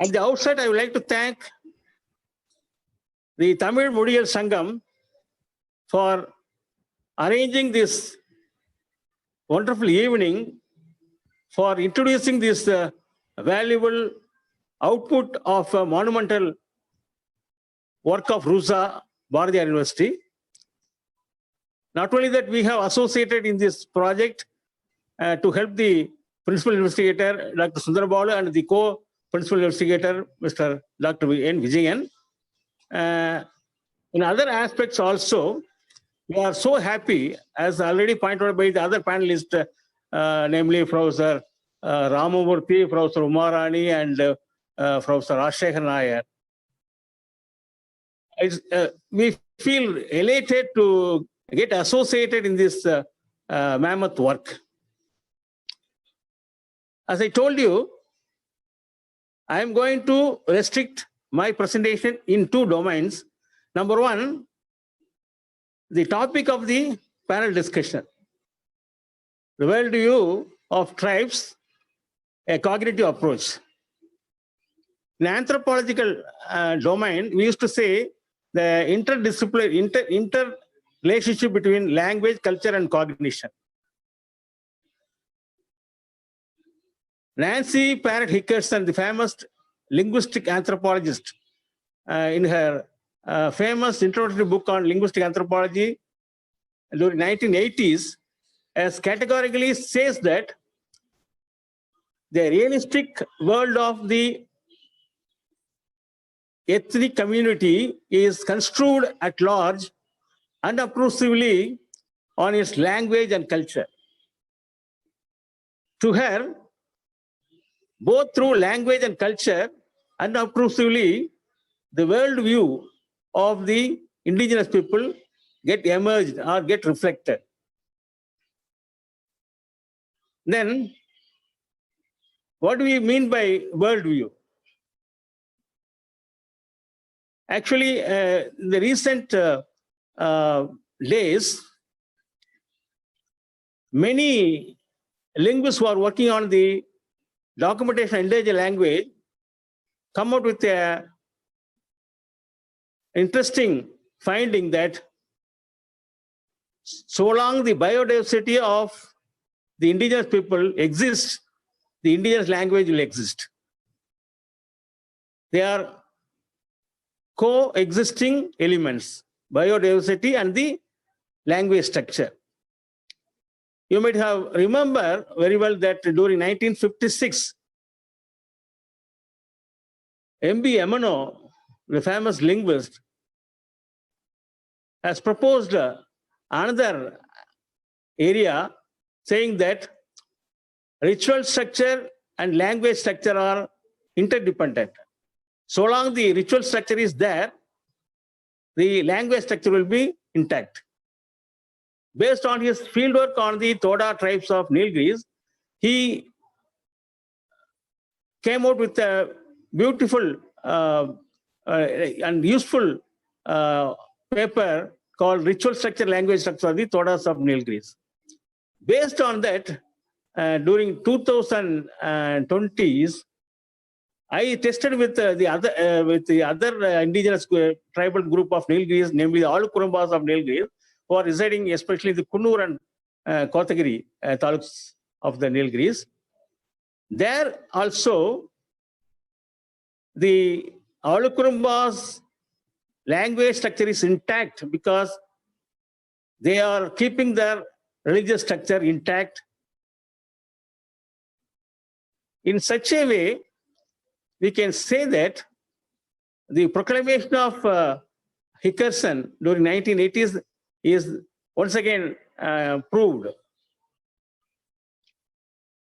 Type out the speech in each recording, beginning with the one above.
At the outset, I would like to thank the Tamil Mudiyal Sangam for arranging this wonderful evening, for introducing this valuable output of a monumental work of Rusa Bharatiyar University. Not only that, we have associated in this project to help the principal investigator, Dr. Sundar Balu, and the co-principal investigator, Mr. Dr. N. Vijayan. In other aspects also, we are so happy, as already pointed out by the other panelists, namely Professor Ramamurthy, Professor Umarani, and Professor Rajshekhar Nair. We feel elated to get associated in this mammoth work. As I told you, I am going to restrict my presentation in two domains. Number one, the topic of the panel discussion, the worldview of tribes, a cognitive approach. In anthropological domain, we used to say the interrelationship between language, culture, and cognition. Nancy Parrott Hickerson, the famous linguistic anthropologist, in her famous introductory book on linguistic anthropology during 1980s, as categorically says that the realistic world of the ethnic community is construed at large unobtrusively on its language and culture. To her, both through language and culture, unobtrusively, the worldview of the indigenous people get emerged or get reflected. Then, what do we mean by worldview? Actually, in the recent days, many linguists who are working on the documentation of indigenous language come out with a interesting finding that so long the biodiversity of the indigenous people exists, the indigenous language will exist. They are coexisting elements, biodiversity and the language structure. You might have remember very well that during 1956, M.B. Emano, the famous linguist, has proposed another area saying that ritual structure and language structure are interdependent. So long the ritual structure is there, the language structure will be intact. Based on his fieldwork on the Toda tribes of Nilgiris, he came out with a beautiful and useful paper called Ritual Structure, Language Structure of the Todas of Nilgiris. Based on that, during 2020s, I tested with the other indigenous tribal group of Nilgiris, namely the Alukurumbas of Nilgiris, who are residing especially in the Kunnur and Kotagiri taluks of the Nilgiris. There also, the Alukurumbas language structure is intact because they are keeping their religious structure intact. In such a way, we can say that the proclamation of Hickerson during 1980s is once again proved.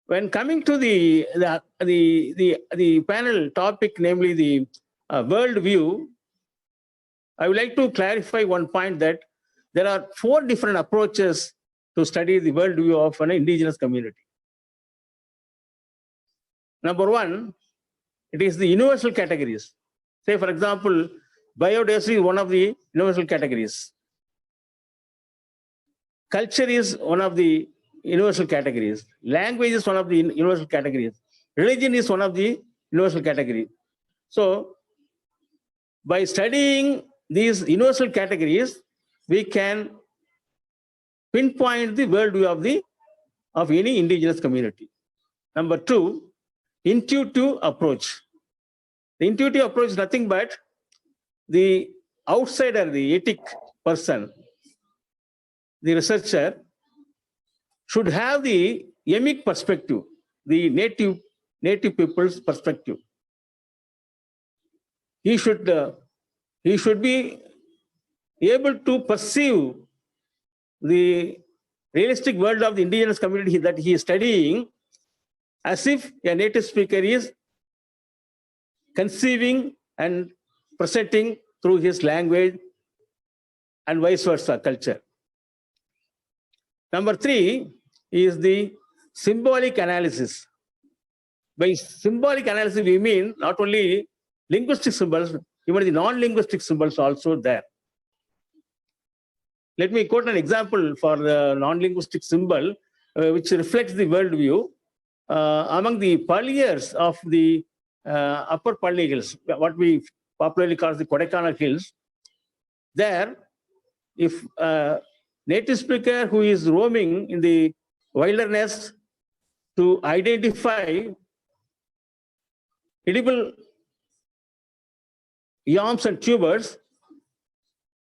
When coming to the panel topic, namely the world view, I would like to clarify one point that there are 4 different approaches to study the world view of an indigenous community. Number 1, it is the universal categories. Say, for example, biodiversity is one of the universal categories. Culture is one of the universal categories. Language is one of the universal categories. Religion is one of the universal categories. So by studying these universal categories, we can pinpoint the worldview of any indigenous community. Number two, intuitive approach. The intuitive approach is nothing but the outsider, the ethic person, the researcher, should have the emic perspective, the native people's perspective. He should be able to perceive the realistic world of the indigenous community that he is studying as if a native speaker is conceiving and presenting through his language and vice versa culture. Number three is the symbolic analysis. By symbolic analysis, we mean not only linguistic symbols, even the non-linguistic symbols also there. Let me quote an example for the non-linguistic symbol, which reflects the worldview. Among the Paliyars of the Upper Palni Hills, what we popularly call the Kodaikanal Hills, there, if a native speaker who is roaming in the wilderness to identify edible yams and tubers,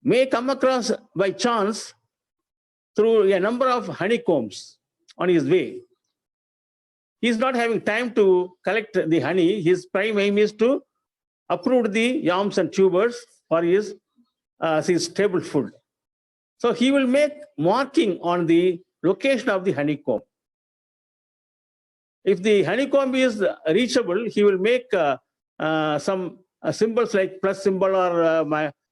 may come across by chance through a number of honeycombs on his way. He is not having time to collect the honey. His prime aim is to uproot the yams and tubers for his staple food. So he will make marking on the location of the honeycomb. If the honeycomb is reachable, he will make some symbols like plus symbol or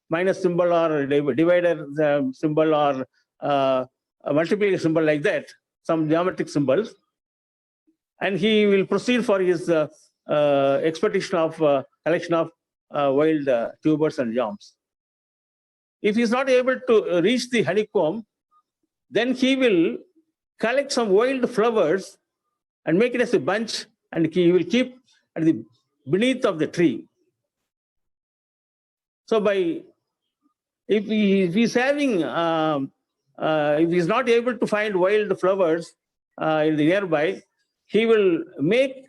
minus symbol or divider symbol or a multiplication symbol like that, some geometric symbols. And he will proceed for his expedition of collection of wild tubers and yams. If he is not able to reach the honeycomb, then he will collect some wild flowers and make it as a bunch, and he will keep at the beneath of the tree. So if he is having, if he is not able to find wild flowers in the nearby, he will make,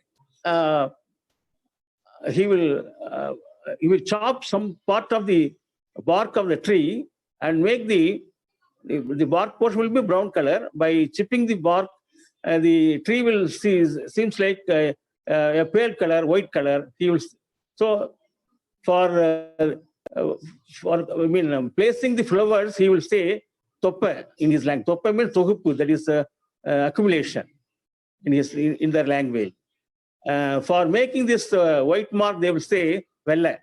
he will chop some part of the bark of the tree and make the bark portion will be brown color. By chipping the bark, the tree will seems like a pale color, white color. He will placing the flowers, he will say toppe in his language. Toppe means tohupu, that is accumulation in their language. For making this white mark, they will say vella.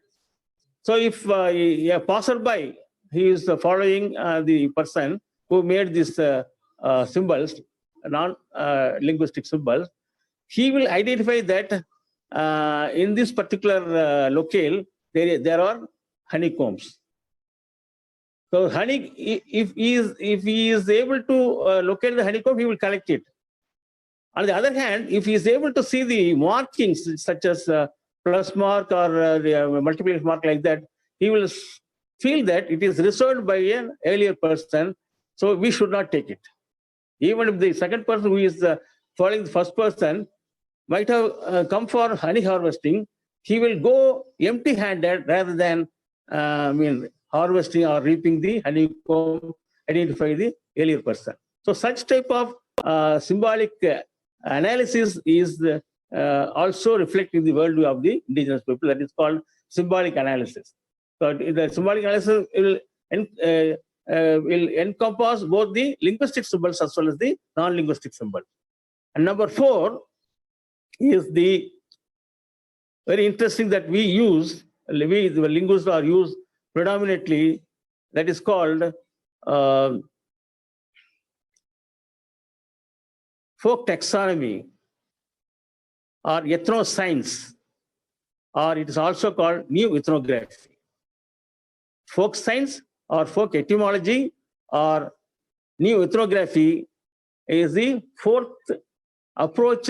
So if a passerby, he is following the person who made these symbols, non-linguistic symbols, he will identify that in this particular locale, there are honeycombs. So honey, if he is able to locate the honeycomb, he will collect it. On the other hand, if he is able to see the markings such as plus mark or the multiplication mark like that, he will feel that it is reserved by an earlier person, so we should not take it. Even if the second person who is following the first person might have come for honey harvesting, he will go empty-handed rather than harvesting or reaping the honeycomb, identify the earlier person. So such type of symbolic analysis is also reflecting the worldview of the indigenous people. That is called symbolic analysis. So the symbolic analysis will encompass both the linguistic symbols as well as the non-linguistic symbols. And number 4 is the very interesting that we use, the linguists are used predominantly, that is called folk taxonomy or ethnoscience, or it is also called new ethnography. Folk science or folk etymology or new ethnography is the fourth approach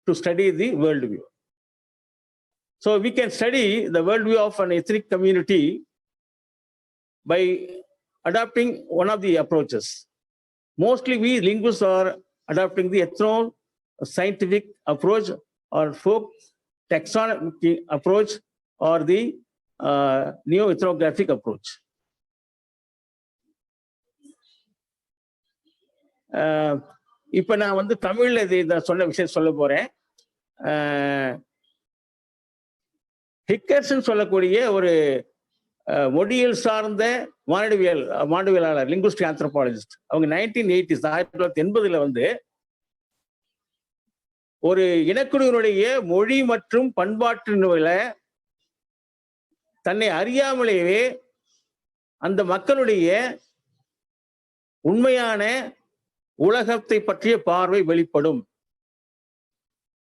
to study the worldview. So we can study the worldview of an ethnic community by adopting one of the approaches. Mostly we linguists are adopting the ethno-scientific approach or folk taxonomic approach or the neo-ethnographic approach. இப்போ நான் வந்து தமிழ்ல இதை சொன்ன விஷயம் சொல்ல போறேன். ஹிக்கர்ஸ் சொல்லக்கூடிய ஒரு மொழியியல் சார்ந்த மாணவியலாளர் லிங்குஸ்டிக் ஆந்த்ரோபாலஜிஸ்ட். அவங்க 1980s 1980 வந்து ஒரு இனக்குழுவினுடைய மொழி மற்றும் பண்பாட்டினுடைய தன்னை அறியாமலேயே அந்த மக்களுடைய உண்மையான உலகத்தை பற்றிய பார்வை வெளிப்படும்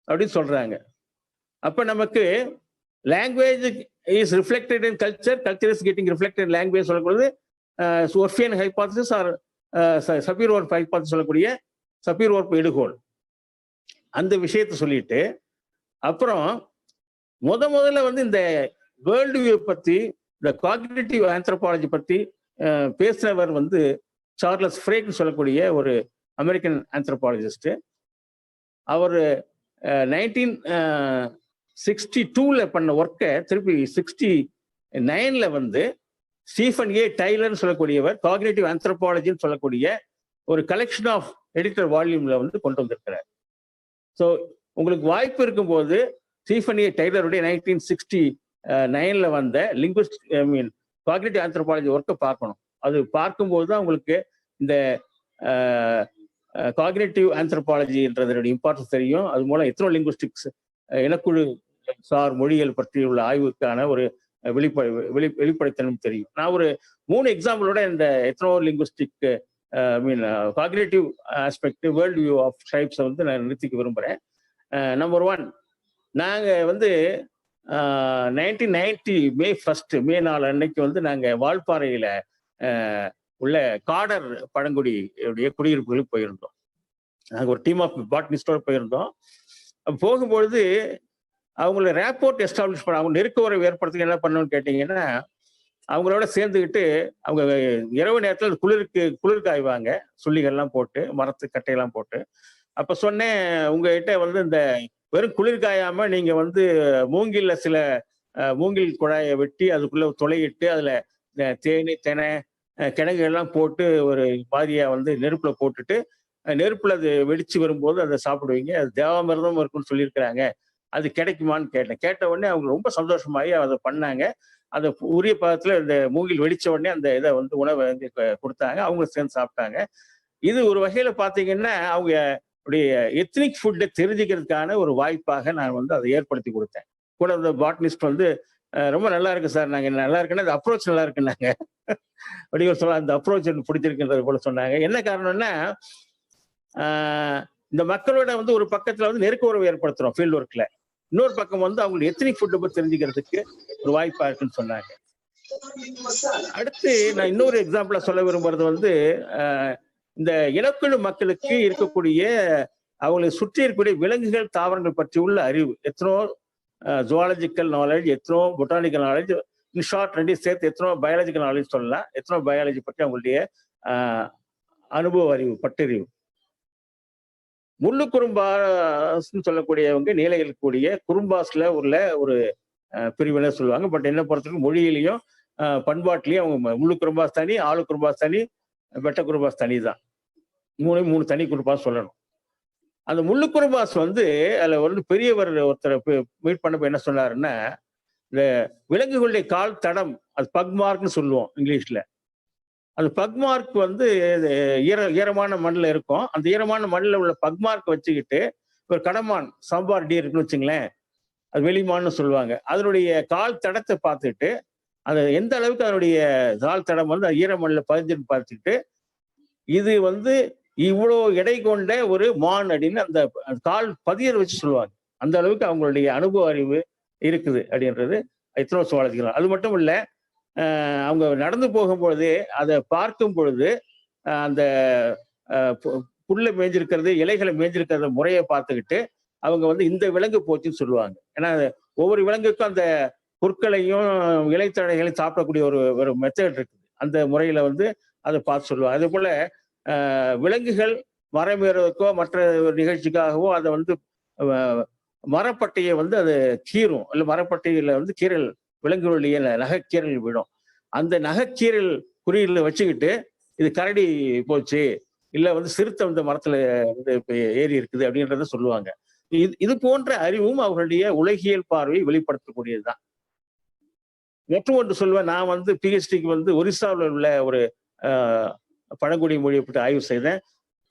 அப்படின்னு சொல்றாங்க. அப்ப நமக்கு language is reflected in culture, culture is getting reflected in language சொல்லக்கூடியது ஒர்ஃபியன் ஹைபாதசிஸ் ஆர் சப்பீர்-ஒர்ப் ஹைபாதசிஸ் சொல்லக்கூடிய சப்பீர்-ஒர்ப் எடுகோள். அந்த விஷயத்தை சொல்லிட்டு அப்புறம் முதல்ல வந்து இந்த வேர்ல்டு வியூ பத்தி, இந்த காக்னிட்டிவ் ஆந்த்ரோபாலஜி பத்தி பேசினவர் வந்து சார்லஸ் ஃப்ரேக்னு சொல்லக்கூடிய ஒரு அமெரிக்கன் ஆந்த்ரோபாலஜிஸ்ட். அவர் 1962 பண்ண ஒர்க்கை திருப்பி 69 வந்து ஸ்டீஃபன் ஏ டைலர்னு சொல்லக்கூடியவர் காக்னிட்டிவ் ஆந்த்ரோபாலஜின்னு சொல்லக்கூடிய ஒரு கலெக்ஷன் ஆஃப் எடிட்டர் வால்யூம்ல வந்து கொண்டு வந்திருக்கிறார். ஸோ உங்களுக்கு வாய்ப்பு இருக்கும்போது ஸ்டீஃபன் ஏ டைலருடைய 1969 வந்த காக்னிட்டிவ் ஆந்த்ரோபாலஜி ஒர்க்கை பார்க்கணும். அது பார்க்கும்போது தான் உங்களுக்கு இந்த காக்னிட்டிவ் ஆந்த்ரோபாலஜின்றதனுடைய இம்பார்ட்டன்ஸ் தெரியும். அது மூலம் எத்னோ லிங்குஸ்டிக்ஸ் இனக்குழு சார் மொழிகள் பற்றியுள்ள ஆய்வுக்கான ஒரு வெளிப்படைத்தன்மை தெரியும். நான் ஒரு 3 எக்ஸாம்பிளோட இந்த ethnolinguistic cognitive aspect world view of ட்ரைப்ஸை வந்து நான் நிறுத்திக்க விரும்புகிறேன். நம்பர் 1, நாங்கள் வந்து 1990 மே 4 அன்னைக்கு வந்து நாங்கள் வால்பாறையில் உள்ள காடர் பழங்குடியுடைய குடியிருப்புகளுக்கு போயிருந்தோம். நாங்கள் ஒரு டீம் ஆஃப் பாட்னிஸ்டோட போயிருந்தோம். போகும்பொழுது அவங்கள ரேப்போர்ட் எஸ்டாப்ளிஷ் பண்ண, அவங்க நெருக்க உறவு ஏற்படுத்துக்கு என்ன பண்ணணும்னு கேட்டிங்கன்னா, அவங்களோட சேர்ந்துக்கிட்டு அவங்க இரவு நேரத்தில் குளிர் காய்வாங்க, சுள்ளிகள்லாம் போட்டு, மரத்து கட்டையெல்லாம் போட்டு. அப்போ சொன்னேன், உங்ககிட்ட வந்து இந்த வெறும் குளிர் காயாமல் நீங்கள் வந்து மூங்கில்ல சில மூங்கில் குழாயை வெட்டி அதுக்குள்ளே துளையிட்டு அதில் தெனை கிழங்குகள்லாம் போட்டு ஒரு பாதியாக வந்து நெருப்பில் போட்டுட்டு நெருப்பில் அது வெடிச்சு வரும்போது அதை சாப்பிடுவீங்க, அது தேவாமிர்தம் இருக்குன்னு சொல்லியிருக்கிறாங்க, அது கிடைக்குமான்னு கேட்ட உடனே அவங்க ரொம்ப சந்தோஷமாகி அதை பண்ணாங்க. அந்த உரிய பதத்தில் இந்த மூங்கில் வெடிச்ச உடனே அந்த இதை வந்து உணவை வந்து கொடுத்தாங்க, அவங்க சேர்ந்து சாப்பிட்டாங்க. இது ஒரு வகையில் பார்த்தீங்கன்னா அவங்க எத்னிக் ஃபுட்டை தெரிஞ்சுக்கிறதுக்கான ஒரு வாய்ப்பாக நான் வந்து அதை ஏற்படுத்தி கொடுத்தேன். கூட அந்த பாட்னிஸ்ட் வந்து ரொம்ப நல்லா இருக்கு சார், நாங்கள் நல்லா இருக்குன்னா அந்த அப்ரோச் நல்லா இருக்குன்னாங்க. அப்படி சொல்ல அந்த அப்ரோச் எனக்கு பிடிச்சிருக்குன்றது போல சொன்னாங்க. என்ன காரணம்னா, இந்த மக்களோட வந்து ஒரு பக்கத்துல வந்து நெருக்க உறவு ஏற்படுத்துறோம் ஃபீல்ட் ஒர்க்ல, இன்னொரு பக்கம் வந்து அவங்களுக்கு எத்னிக் ஃபுட்டை பற்றி தெரிஞ்சுக்கிறதுக்கு ஒரு வாய்ப்பா இருக்குன்னு சொன்னாங்க. அடுத்து நான் இன்னொரு எக்ஸாம்பிளா சொல்ல விரும்புறது வந்து இந்த இனக்குழு மக்களுக்கு இருக்கக்கூடிய அவங்களை சுற்றி இருக்கக்கூடிய விலங்குகள் தாவரங்கள் பற்றி உள்ள அறிவு, ethnozoological knowledge, ethnobotanical knowledge, in short ரெண்டையும் சேர்த்து எத்தனோ பயாலஜிக்கல் நாலேஜ் சொல்லலாம். எத்தனோ பயாலஜி பற்றி அவங்களுடைய அனுபவ அறிவு, பட்டறிவு. முள்ளு குறும்பாஸ்ன்னு சொல்லக்கூடியவங்க நீலையில் கூடிய குறும்பாஸ்ல உள்ள ஒரு பிரிவினர் சொல்லுவாங்க. பட் என்ன பொறுத்தவரைக்கும் மொழியிலையும் பண்பாட்டிலையும் அவங்க முள்ளு குறும்பாஸ் தனி, ஆளு குறும்பாஸ் தனி, வெட்ட குறும்பாஸ் தனி தான். 3 தனி குறும்பாஸ் சொல்லணும். அந்த முள்ளு குறும்பாஸ் வந்து அதில் வந்து பெரியவர் ஒருத்தரை மீட் பண்ணப்ப என்ன சொன்னாருன்னா, இந்த விலங்குகளுடைய கால் தடம், அது பக்மார்க்னு சொல்லுவோம் இங்கிலீஷ்ல. அந்த பக்மார்க் வந்து ஈரமான மண்ணில் இருக்கும். அந்த ஈரமான மண்ணில் உள்ள பக்மார்க் வச்சுக்கிட்டு ஒரு கடமான் சாம்பார் டீ இருக்குன்னு வச்சுங்களேன், அது வெளிமான்னு சொல்லுவாங்க. அதனுடைய கால் தடத்தை பார்த்துட்டு அது எந்த அளவுக்கு அதனுடைய கால் தடம் வந்து ஈரமண்ணில் பதிஞ்சுன்னு பார்த்துக்கிட்டு, இது வந்து இவ்வளோ எடை கொண்ட ஒரு மான் அப்படின்னு அந்த கால் பதியர் வச்சு சொல்லுவாங்க. அந்த அளவுக்கு அவங்களுடைய அனுபவ அறிவு இருக்குது அப்படின்றது எத்தனோ சுவாலஜிக்கலாம். அது மட்டும் இல்லை, அவங்க நடந்து போகும்பொழுது அதை பார்க்கும் பொழுது அந்த புல்லை மேய்ஞ்சிருக்கிறது, இலைகளை மேய்ஞ்சிருக்கிறத முறையை பார்த்துக்கிட்டு அவங்க வந்து இந்த விலங்கு போச்சுன்னு சொல்லுவாங்க. ஏன்னா ஒவ்வொரு விலங்குக்கும் அந்த புற்களையும் இலைத்தழைகளையும் சாப்பிடக்கூடிய ஒரு ஒரு மெத்தட் இருக்குது. அந்த முறையில வந்து அதை பார்த்து சொல்லுவாங்க. அதே போல விலங்குகள் மரம் ஏறுவதற்கோ மற்ற ஒரு நிகழ்ச்சிக்காகவோ அதை வந்து மரப்பட்டையை வந்து அது கீறும், இல்லை மரப்பட்டையில வந்து கீரல் விலங்குகளுடைய நகைக்கீரல் விடும். அந்த நகைக்கீரல் குறியீடுல வச்சுக்கிட்டு இது கரடி போச்சு, இல்ல வந்து சிறுத்தை வந்து மரத்துல வந்து ஏறி இருக்குது அப்படின்றத சொல்லுவாங்க. இது போன்ற அறிவும் அவர்களுடைய உலகியல் பார்வையை வெளிப்படுத்தக்கூடியதுதான். மற்றும் ஒன்று சொல்லுவேன், நான் வந்து பிஹெச்டிக்கு வந்து ஒரிசாவில் உள்ள ஒரு பழங்குடி மொழியை பற்றி ஆய்வு செய்தேன்.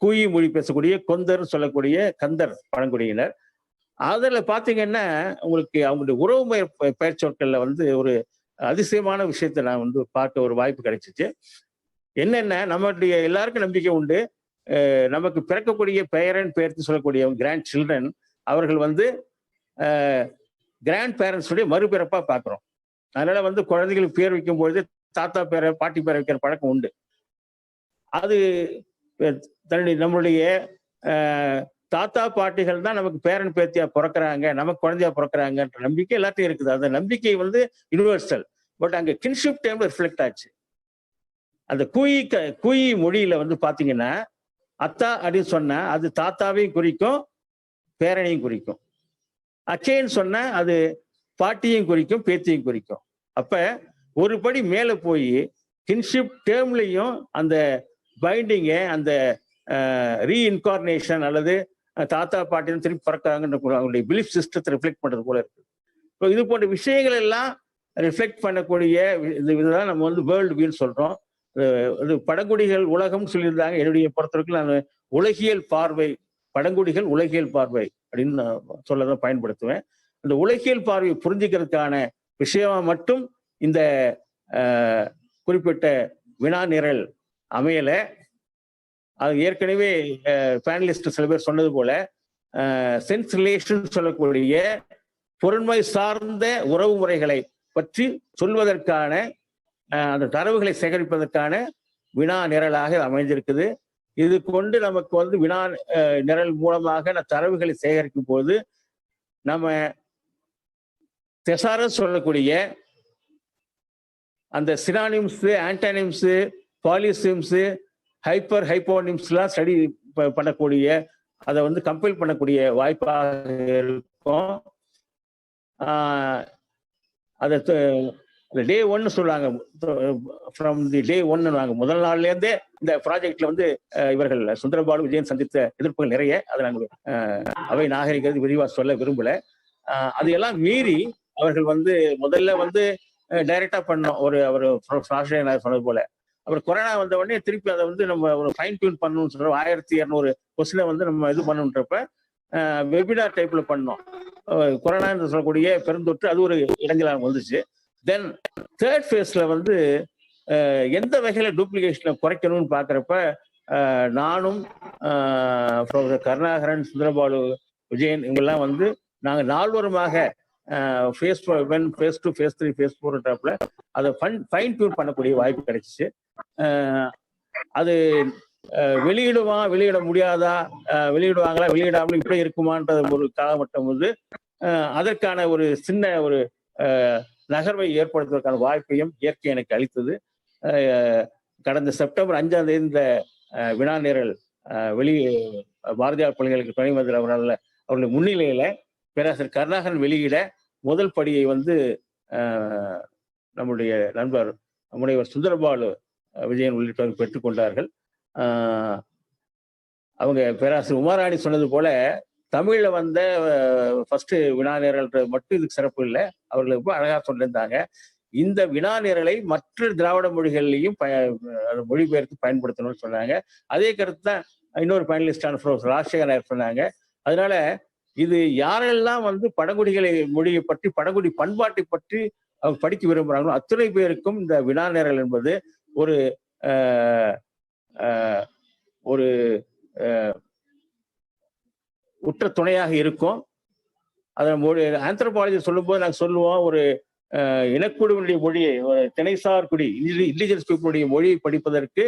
கூயி மொழி பேசக்கூடிய கொந்தர் சொல்லக்கூடிய கந்தர் பழங்குடியினர். அதுல பாத்தீங்கன்னா உங்களுக்கு அவங்களுடைய உறவுமுறை பெயர்ச்சொற்கள்ல வந்து ஒரு அதிசயமான விஷயத்தை நான் வந்து பார்க்க ஒரு வாய்ப்பு கிடைச்சிச்சு. என்னென்ன நம்மளுடைய எல்லாருக்கும் நம்பிக்கை உண்டு, நமக்கு பிறக்கக்கூடிய பெயரன் பெயர்த்து சொல்லக்கூடிய கிராண்ட் சில்ட்ரன் அவர்கள் வந்து கிராண்ட் பேரண்ட்ஸுடைய மறுபிறப்பா பார்க்கிறோம். அதனால வந்து குழந்தைகளுக்கு பேர் வைக்கும் பொழுது தாத்தா பேரை பாட்டி பேரை வைக்கிற பழக்கம் உண்டு. அது தன்னுடைய நம்மளுடைய தாத்தா பாட்டிகள் தான் நமக்கு பேரன் பேத்தியா பிறக்கிறாங்க, நமக்கு குழந்தையா பிறக்கிறாங்கன்ற நம்பிக்கை எல்லாத்தையும் இருக்குது. அந்த நம்பிக்கை வந்து யூனிவர்சல். பட் அங்க கின்ஷிப் டைம்ல ரிஃப்ளெக்ட் ஆச்சு. அந்த கூயி மொழியில வந்து பாத்தீங்கன்னா அத்தா அப்படின்னு சொன்னா அது தாத்தாவையும் குறிக்கும் பேரனையும் குறிக்கும். அச்சேன்னு சொன்னா அது பாட்டியும் குறிக்கும் பேத்தியும் குறிக்கும். அப்ப ஒரு படி மேல போய் கின்ஷிப் டேர்ம்லையும் அந்த பைண்டிங்க அந்த ரீஇன்கார்னேஷன் அல்லது தாத்தா பாட்டியும் திருப்பி பிறக்காங்கன்ற அவங்களுடைய பிலீஃப் சிஸ்டத்தை ரிஃப்ளெக்ட் பண்றது போல இருக்கு. இப்போ இது போன்ற விஷயங்கள் எல்லாம் ரிஃப்ளெக்ட் பண்ணக்கூடிய இதுதான் நம்ம வந்து வேர்ல்டு வியூன்னு சொல்றோம். இது பழங்குடிகள் உலகம் சொல்லியிருந்தாங்க. என்னுடைய பொறுத்தவரைக்கும் நான் உலகியல் பார்வை, பழங்குடிகள் உலகியல் பார்வை அப்படின்னு நான் சொல்லதான் பயன்படுத்துவேன். அந்த உலகியல் பார்வையை புரிஞ்சுக்கிறதுக்கான விஷயமா மட்டும் இந்த குறிப்பிட்ட வினா நிரல் அமையல. அது ஏற்கனவே பேனலிஸ்ட் சில பேர் சொன்னது போல சென்ஸ் ரிலேஷன் சொல்லக்கூடிய பொருண்மை சார்ந்த உறவு முறைகளை பற்றி சொல்வதற்கான அந்த தரவுகளை சேகரிப்பதற்கான வினா நிரலாக அமைந்திருக்குது. இது கொண்டு நமக்கு வந்து வினா நிரல் மூலமாக தரவுகளை சேகரிக்கும் போது நம்ம தெசாரஸ் சொல்லக்கூடிய அந்த சினானிம்ஸ், ஆன்டானிம்ஸ், பாலிசிம்ஸ், ஹைப்பர் ஹைப்போனிம்ஸ்லாம் ஸ்டடி பண்ணக்கூடிய அதை வந்து கம்பைல் பண்ணக்கூடிய வாய்ப்பாக இருக்கும். அதை டே ஒன்னு சொல்லுவாங்க, ஃப்ரம் தி டே ஒன்னு முதல் நாள்லேருந்தே இந்த ப்ராஜெக்ட்ல வந்து இவர்கள் சுந்தரபாலு விஜயன் சந்தித்த எதிர்ப்புகள் நிறைய. அதை நாங்கள் அவை நாகரிகத்தை விரிவா சொல்ல விரும்பல. அதையெல்லாம் மீறி அவர்கள் வந்து முதல்ல வந்து டைரக்டா பண்ணோம். அவர் சொன்னது போல அப்புறம் கொரோனா வந்த உடனே திருப்பி அதை வந்து நம்ம ஒரு ஃபைன் டியூன் பண்ணணும்னு சொல்றோம். 1200 கொஸ்டினை வந்து நம்ம இது பண்ணுன்றப்ப வெபினார் டைப்ல பண்ணோம். கொரோனா என்று சொல்லக்கூடிய பெருந்தொற்று அது ஒரு இடைஞ்சலாக வந்துச்சு. தென் தேர்ட் ஃபேஸ்ல வந்து எந்த வகையில டூப்ளிகேஷனை குறைக்கணும்னு பாக்குறப்ப நானும் ப்ரொஃபசர் கருணாகரன், சுந்தரபாலு விஜயன் இவங்கெல்லாம் வந்து நாங்கள் நால்வருமாக ஃபேஸ் 1, ஃபேஸ் 2, ஃபேஸ் 3, ஃபேஸ் 4ன்றப்பல அதை ஃபைன் டியூன் பண்ணக்கூடிய வாய்ப்பு கிடைச்சிச்சு. அது வெளியிட முடியாதா, வெளியிடுவாங்களா, வெளியிடாமலும் இப்படி இருக்குமான்ற ஒரு காலகட்டம் வந்து அதற்கான ஒரு சின்ன ஒரு நகர்வை ஏற்படுத்துவதற்கான வாய்ப்பையும் இயற்கை எனக்கு அளித்தது. கடந்த செப்டம்பர் 5ஆம் தேதி இந்த வினா நிரல் பாரதியார் பல்கலைக்கழக துணைவேந்தர் அவருடைய முன்னிலையில பேராசிரியர் கருணாகரன் வெளியிட முதல் படியை வந்து நம்முடைய நண்பர் முனைவர் சுந்தரபாலு விஜயன் உள்ளிட்டவர்கள் பெற்றுக்கொண்டார்கள். அவங்க பேராசிரியர் உமாராணி சொன்னது போல தமிழ்ல வந்த ஃபர்ஸ்ட் வினா நிரல் மட்டும் இதுக்கு சிறப்பு இல்லை, அவர்கள் ரொம்ப அழகா சொல்லியிருந்தாங்க. இந்த வினா நிரலை மற்ற திராவிட மொழிகள்லையும் மொழிபெயர்த்து பயன்படுத்தணும்னு சொன்னாங்க. அதே கருத்து தான் இன்னொரு பேனலிஸ்டான ராஜசேகர் சொன்னாங்க. அதனால இது யாரெல்லாம் வந்து பழங்குடிகளை மொழியை பற்றி, பழங்குடி பண்பாட்டை பற்றி அவங்க படிக்க விரும்புகிறாங்களோ அத்தனை பேருக்கும் இந்த வினா நிரல் என்பது ஒரு ஒரு உற்ற துணையாக இருக்கும். அதை ஆந்த்ரோபாலஜி சொல்லும்போது நாங்கள் சொல்லுவோம், ஒரு இனக்குழுவினுடைய மொழியை, ஒரு திணைசார் குடி இன்டிஜினஸ் பீப்புளுடைய மொழியை படிப்பதற்கு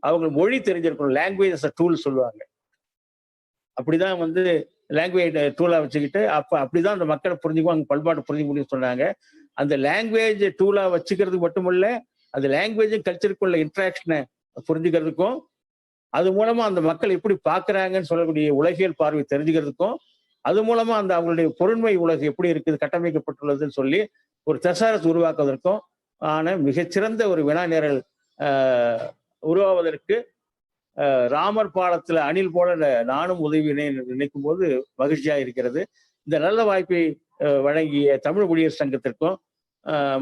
அவங்க மொழி தெரிஞ்சிருக்கணும். லாங்குவேஜ் அஸ் அ டூல் சொல்லுவாங்க. அப்படிதான் வந்து லாங்குவேஜ் டூலா வச்சுக்கிட்டு அப்படிதான் அந்த மக்களை புரிஞ்சுக்குவாங்க, பண்பாட்டை புரிஞ்சுக்க முடியும்னு சொன்னாங்க. அந்த லாங்குவேஜ் டூலா வச்சுக்கிறதுக்கு மட்டுமல்ல, அந்த லாங்குவேஜும் கல்ச்சருக்குள்ள இன்ட்ராக்ஷனை புரிஞ்சுக்கிறதுக்கும், அது மூலமா அந்த மக்கள் எப்படி பார்க்கறாங்கன்னு சொல்லக்கூடிய உலகியல் பார்வை தெரிஞ்சுக்கிறதுக்கும், அது மூலமா அந்த அவங்களுடைய பொருண்மை உலகு எப்படி இருக்குது, கட்டமைக்கப்பட்டுள்ளதுன்னு சொல்லி ஒரு தெசாரஸ் உருவாக்குவதற்கும் ஆன மிகச்சிறந்த ஒரு வினா நிரல் உருவாவதற்கு ராமர் பாலத்துல அணில் போல நானும் உதவினேன் நினைக்கும் போது மகிழ்ச்சியா இருக்கிறது. இந்த நல்ல வாய்ப்பை வழங்கிய தமிழ் ஊழியர் சங்கத்திற்கும்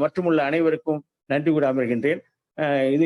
மற்றும் உள்ள அனைவருக்கும் நன்றி கூற அமர்கின்றேன். இது